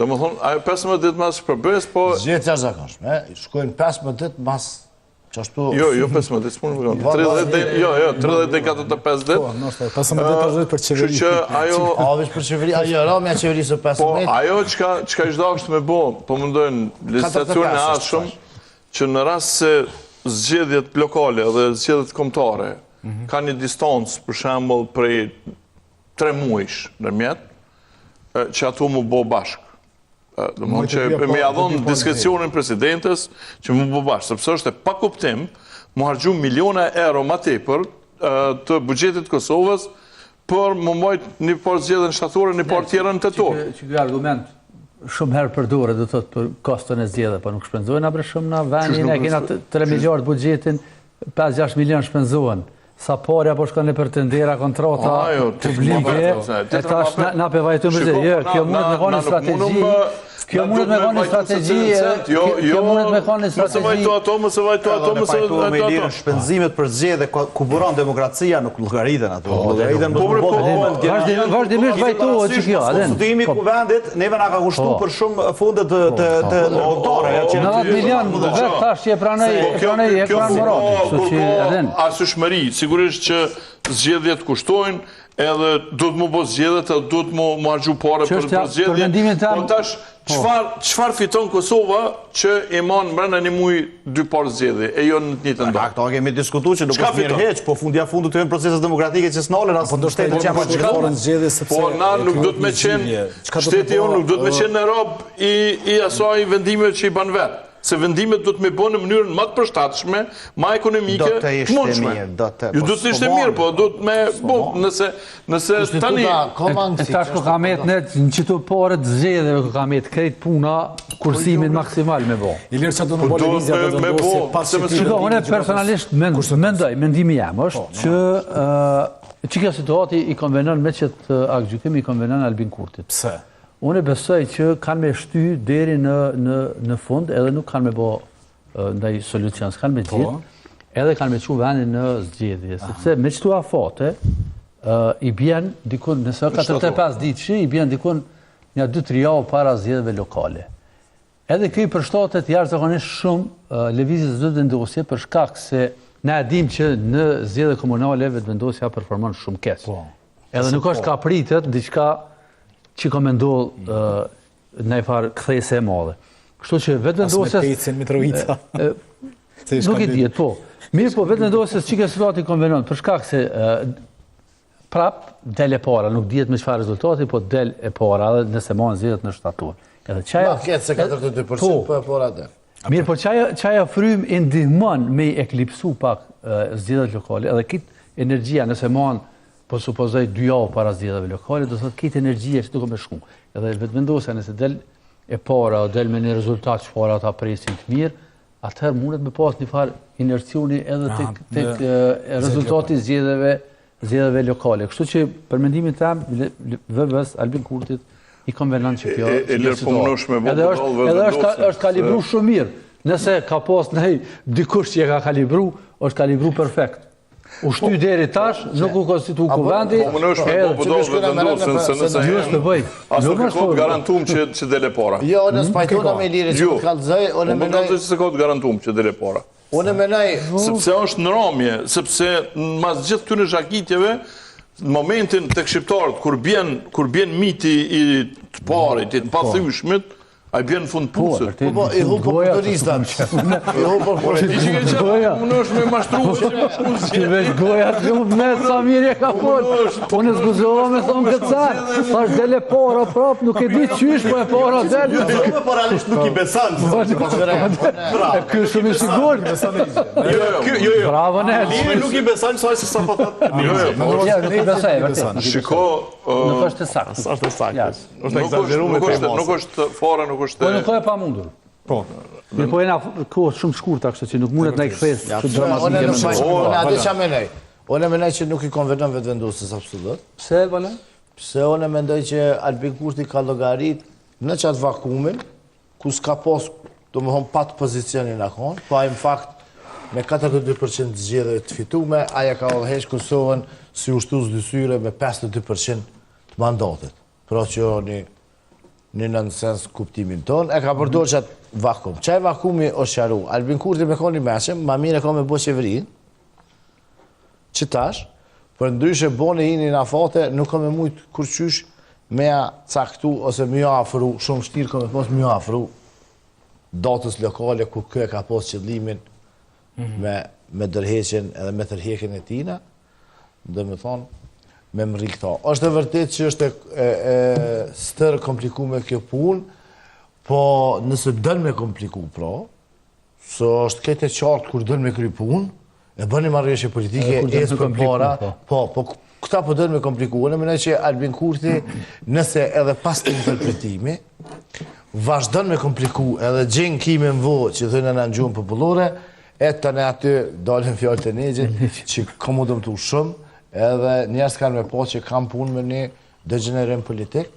Do më thonë, ajo 15 ditë mas shpërbes, po... Zgjedhjet jashtëzakonshme, shkojnë 15 ditë mas qashtu... Jo, 15 ditë, s'punë më konë. 30 dhe 45 ditë. Po, nështë, 15 ditë është për qeveri. Që ajo... Avish për qeveri, ajo ramja qeverisë 15 Po, ditë. ajo qka ishda është me bo, po mundojnë legislacionin e ashëm, që në rast se zgjedhjet lokale dhe zgjedhjet kombëtare ka një distancë, për shembull, prej 3 muajsh nërmjet, që ato mu bo bashkë. Do më që me jadhon diskrecionin presidentes që mu bo bashkë, sepse është e pa kuptim mu hargju miliona euro ma tepër të bugjetit Kosovës për më mojt një parë zgjedhjen shtatore, një parë tjera në tetor. Që kjo argument shumë herë përdore, dhe thot për kostën e zgjedhjeve, po nuk shpenzojnë apër shumë na venin, e kena 3 miliard bugjetin, 5-6 milion shpenzohen. Sa pari apo shkone për të ndera kontrata publike, e tash na pevajtu më zhe, kjo mundet me koni strategji, kjo mundet me koni strategji, kjo mundet me koni strategji. Mëse vajtu ato, me lirën shpenzimet për zgjedhje ku buron demokracia nuk llogaritën ato. Vazhdimisht vajtohet që kjo, adhen. Konstituimi ku vendit neve na ka kushtuar për shumë funde të kombëtare. 90 milion vetë tash që e pranë Murati. Arsyeshmëri, sigurisht që zgjedhjet kushtojnë, edhe duhet mu bo zgjedhjet, edhe duhet mu hargju pare për zgjedhjet. Po tash, qëfar fiton Kosova që e manë mbrana një muj 2 parë zgjedhje, e jo në të njëjtën ndonë? Këto kemi diskutuar që nuk është mirë heq, po fundja fundit të jenë proceset demokratike që s'nalen as shtetet që janë po na nuk do të me qenë, shteti jonë nuk do të me qenë në rob i asaj vendimeve që i ban vetë. Se vendimet do të me bo në mënyrën më të përshtatshme, më ekonomike, të mundshme. Ju do të ishte mirë, po do të me bo, nëse tani... Tash ku ka met në qëto pare të zgjedhjeve, ku ka met krejt puna, kursimin maksimal me bo. Ilirë që do në Bolivizja, do në dosje pas që Shiko, unë personalisht mendoj, mendimi jam është që kjo situati i konvenon me qëtë akgjykimi i konvenon Albin Kurtit. Pse? Unë besoj që kanë me shty deri në fund, edhe nuk kanë me bo ndaj solucion, s'kanë me gjithë, edhe kanë me qu vendin në zgjedhje. Sepse me qëtu afate, i bjen dikun, nëse 45 ditë që, i bjen dikun një 2-3 javë para zgjedhjeve lokale. Edhe këj përshtatet jashtëzakonisht shumë lëvizjes së vendosje për shkak se na e dim që në zgjedhje komunale vendosja performon shumë keq. Edhe nuk është ka pritet diçka që ka me ndollë në e farë këthejse e madhe. Kështu që vetë vendosjes... Asme Pejcin, Mitrovica. Nuk i djetë, po. Mirë po, vetë vendosjes që ka situati konvenon, për shkak se prap del e para, nuk djetë me çfarë rezultati, po del e para dhe nëse ma zgjedhjet në shtator. Ma ketë se 42%, po e para del. Mirë po, qaja frym e ndihmon me eklipsu pak zgjedhjet lokale, edhe kitë energjia nëse manë po supozoj 2 javë para zgjedhjeve lokale, do thotë këtë energjia që duke me shku. Edhe vetë vendosja nëse del e para, o del me një rezultat që para ata presin të mirë, atëherë mundet me pas një farë inercioni edhe tek rezultati zgjedhjeve lokale. Kështu që për mendimin tim, VV-s Albin Kurtit i konvenon që kjo situatë. Edhe është kalibru shumë mirë. Nëse ka pas nej dikush që e ka kalibru, është kalibru perfekt. U shty deri tash, nuk u konstitu kuvendi, po më në është me po do dhe vendosën, se nëse henë, asë nuk e garantum që dele para. Jo, në spajtona me liri që të kalëzaj, unë menoj... Po më se ka garantum që dele para. Unë menoj... Sepse është në ramje, sepse mas gjithë këtyre zhakitjeve, në momentin të këshiptarët, kur bjen miti i të parit, i të pathyshmit, a i bjen në fund pusët. Po, i hu për turistat. I hu për turistat. Unë është me mashtru që me pusë. Që veç goja të shumë me sa mirë e ka folë. Unë e zguzova me thonë këtë sarë. Thash dele para prap, nuk e di qysh, po e para dele. Jo, paralisht nuk i besan. Kjo shumë i sigur. Bravo, Nel. Nuk i besan, saj se sa po thëtë. Nuk i besaj, vërtet. Shiko... Nuk është të sakë. Është të sakë. Nuk është fora, nuk është... Po nuk e pa mundur. Po. Po e na kohë shumë shkurta, kështu që nuk mundet na i kthejës shumë dramatike. Unë atë që menoj. Unë menoj që nuk i konvenon vetë vendosës absolut. Pse, vëlla? Pse unë mendoj që Albin Kurti ka llogarit në qatë vakumin, ku s'ka pos, do më thonë, pat pozicionin akon, po ai në fakt me 42% zgjedhjeve të fitume, aja ka udhëheq Kosovën si ushtuz dysyre me 52% të mandatit. Pra që një në nënsens kuptimin ton, e ka përdor qatë vakum. Qaj vakumi është qaru? Albin Kurti me koni meqem, ma mire ka me bo qeverin, që tash, për ndryshe bone i një afate, nuk ka me mujtë kurqysh me ja caktu, ose me ja afru, shumë shtirë ka me pos me ja afru, datës lokale, ku kë e ka pos qëllimin me dërheqen edhe me tërheqen e tina, dhe me thonë, me më rikëta. Është e vërtet që është stërë komplikume kjo punë, po nëse dënë me kompliku, pra, së është këtë e qartë kur dënë me kry punë, e bëni marrëveshje politike, esë për para, po, këta po dënë me kompliku, në mënej që Albin Kurti, nëse edhe pas të interpretimi, vazhdon me kompliku, edhe gjenë kime më vo, që dhënë në gjuhën popullore, e të ne aty dalën fjallë të negjit, që komu dëmtu shumë, edhe njerës kanë me po që kam punë me një degenerim politik,